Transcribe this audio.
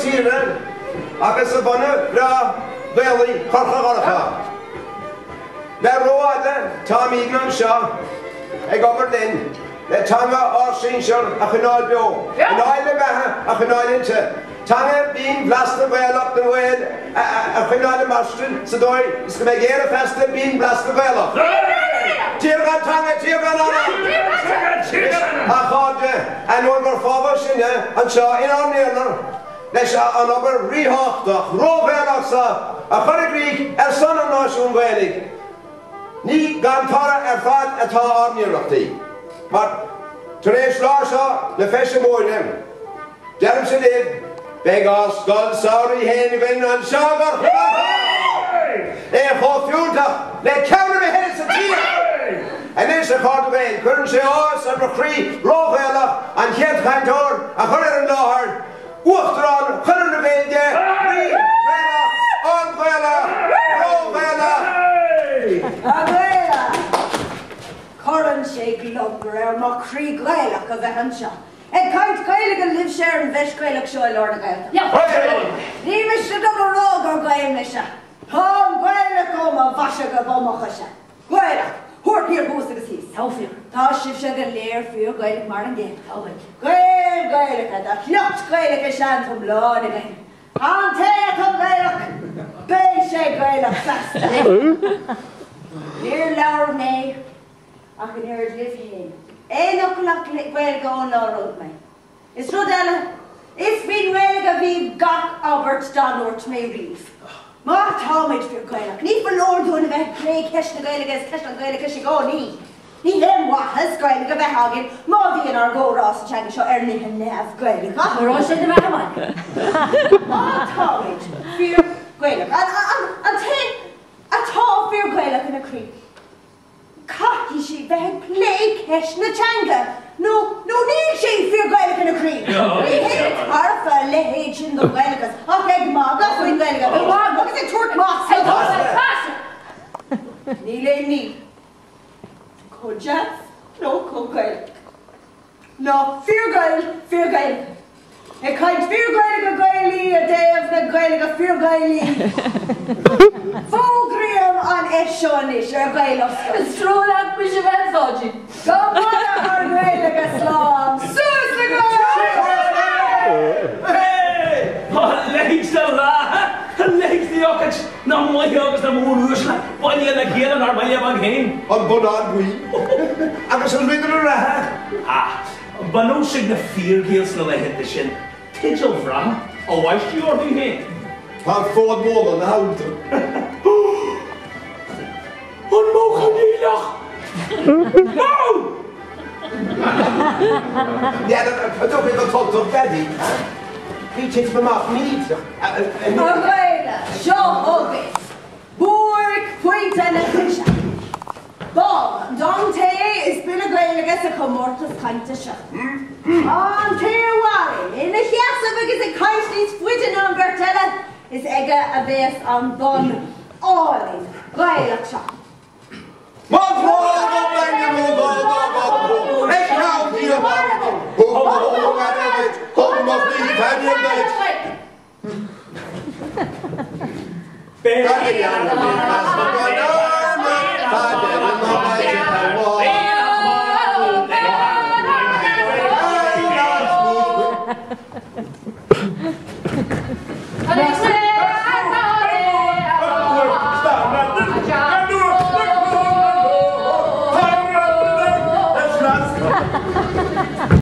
tíre agus a bana ra bhéalaí chorcaigh. Le roáide tá mígnan seo ag obair linn le tanga ársínseoir a chunáil beo. Chunáil le bethe a chunáil inte. Tanga bín blasna bhéalach na bhfuil a chunáil le marstrin sa dóid is go mé géire festa bín blasna bhéalach. Tíorgan tanga, tíorgan anna! A cháde an bhfuil mar fábhar sinne an seo in an néarnar leis an obair rítheachtach, róbhéalach sa a chorcaigh san an náisiún Gaeilge. Ní gan tára fad atá ardníochtaí. Mar tar éis lá seo le Féise Móire. Dearm sa libh, beidh á scoil saoirí héana bhain an seagar é chófiúntaach le ceamra mé héad sa tír. An is a cháda bhain, chuann sé ás an chrí róbhéalach an cheadchaintóir a chur ar an láthar. Uachtarán, chuann na bhéide, rí, bhéalach, an bhéalach, róbhéalach. Corran sé gloggur ar má chrí Gaeilge a bheith anseo. Ag caint Gaeilge an libh sér an bheis Gaeilge seo Lord Gaeilge. Ní mis go go róg ar Gaeilge se. Tá Gaeilge com a bhaise go bómacha se. Gaeilge, thuirtíar bús agus hís. Tá sibh se go léir fiú Gaeilge mar an déan. Gaeilge, da chlocht Gaeilge sean tom láin again. An téad tom Gaeilge, béil sé Gaeilge festa. Níor leabhar mé ach an éard libh héin. Éach leach Gaeilge an láród mé. Is rud eile, is bhín Gaeilge bhí gach Albert Donort mé riomh. Má táid fiú Gaeilge. Ní for lordún a bheith lé ceis na Gaeilge is ceis an Gaeilge sé gá ní. Ní him wahas Gaeilge bheith agin, má bhíon ar ggórás a teanga seo ar nithe nefh Gaeilge. Rá sé na bheith amhain. Má táid fiú Gaeilge. An té atá fiú Gaeilge in a crí. Caithí sí bheith lé ceis na teanga. No níl sé fiú Gaeilge in a crí. Ní héad tarfa le héad sin go Gaeilgeas. Ach ag má gafuin Gaeilge. Agus ag tuairt más. Ní lé ní. Jeff, no Gaeilge. No, fiú Gaeilge. Ag caint fiú Gaeilge Gaeilí a déobh na Gaeilge fiú Gaeilí. Fógriam an eisión is ar Gaeilge. Strólaach mu sé bheith fáidí. Go mana ar Gaeilge slám. Sús le Gaeilge! Hey! Leigh sa lá! Leigh the occach! Na Maith agus na mór úsla! Baile na chéan ar baile an chéin! An bunán buí. Agus an ridir a ratha. Banó sig na fíorgéals na leithinte sin. Tidil bhra, a bhaistí orthaí héin. Tá fód móla na hálta. An móchanílach! No! Ja, dat is wat tot Betty. Wie zit me maar niet? Gaeilge, seo ógais. Búrc, puinte na crisise. Bom, don té is buna Gaeilge sa chomórtas cainte seo. An téir wari, ina cheasab agus ag caint níos fuitin an gartile is aige a bheas an bon álainn Gaeilge seo. Alexander!